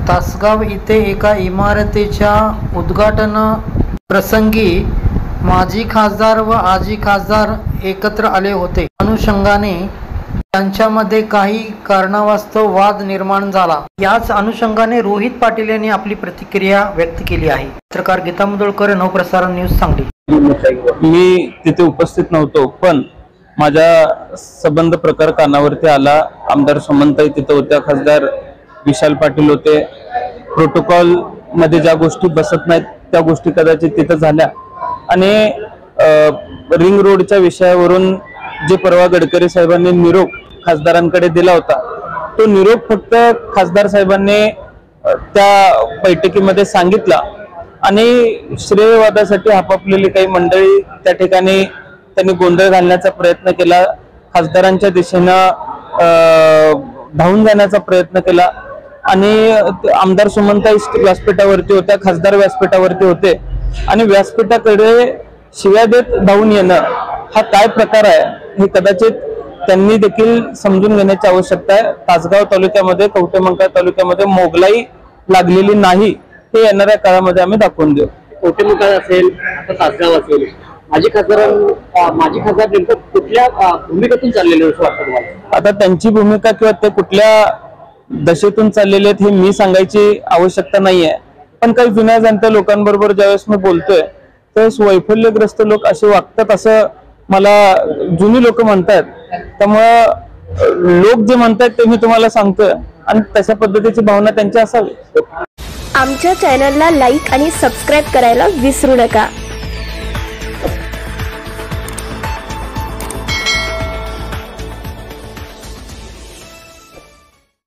तासगाव येथे एका इमारतीच्या उद्घाटन प्रसंगी माजी खासदार व आजी खासदार एकत्र आले होते। अनुषंगाने त्यांच्यामध्ये काही कारणावास्तव वाद निर्माण झाला। याच अनुषंगाने रोहित पाटील यांनी आपली प्रतिक्रिया व्यक्त केली आहे। पत्रकार गीता मुदळकर, नवप्रसारण न्यूज, सांगली। मी तिथे उपस्थित नव्हतो, पण माझ्या संबंध प्रकार कानावरती आला। आमदार सुमनताई तिथे होत्या, खासदार विशाल पाटील होते। प्रोटोकॉल मध्ये ज्या गोष्टी बसत नाहीत त्या गोष्टी कदाचित तिथे झाल्या आणि रिंग रोडच्या विषयावरून जे परवा गडकरी साहेबांनी निरोप खासदारांकडे दिला होता, तो निरोप फक्त खासदार साहेबांनी त्या बैठकीमध्ये सांगितला आणि श्रेयवादासाठी आपापलेली काही मंडळी त्या ठिकाणी त्यांनी गोंधळ घालण्याचा प्रयत्न केला, खासदारांच्या दिशेनं धावून जाण्याचा प्रयत्न केला आणि आमदार सुमनताई व्यासपीठावरती होत्या, खासदार व्यासपीठावरती होते आणि व्यासपीठाकडे शिव्या देत धावून येणं हा काय प्रकार आहे हे कदाचित त्यांनी देखील समजून घेण्याची आवश्यकता आहे। तासगाव तालुक्यामध्ये, कवठेमंकाळ तालुक्यामध्ये मोगलाई लागलेली नाही हे येणाऱ्या काळामध्ये आम्ही दाखवून देऊ। कवठेमंकाळ असेल, आता तासगाव असेल, माजी खासदार नेमकं कुठल्या भूमिकेतून चाललेले असं वाटतं तुम्हाला? आता त्यांची भूमिका किंवा ते कुठल्या दशेतून चाललेले आहेत हे मी सांगायची आवश्यकता नाहीये, पण काही जुन्या जाणत्या लोकांबरोबर ज्यावेळेस मी बोलतोय त्यावेळेस वैफल्यग्रस्त लोक असे वागतात असं मला जुनी लोक म्हणतात। त्यामुळे लोक जे म्हणतात ते मी तुम्हाला सांगतोय आणि तशा पद्धतीची भावना त्यांची असावी। आमच्या चॅनलला लाईक आणि सबस्क्राइब करायला विसरू नका।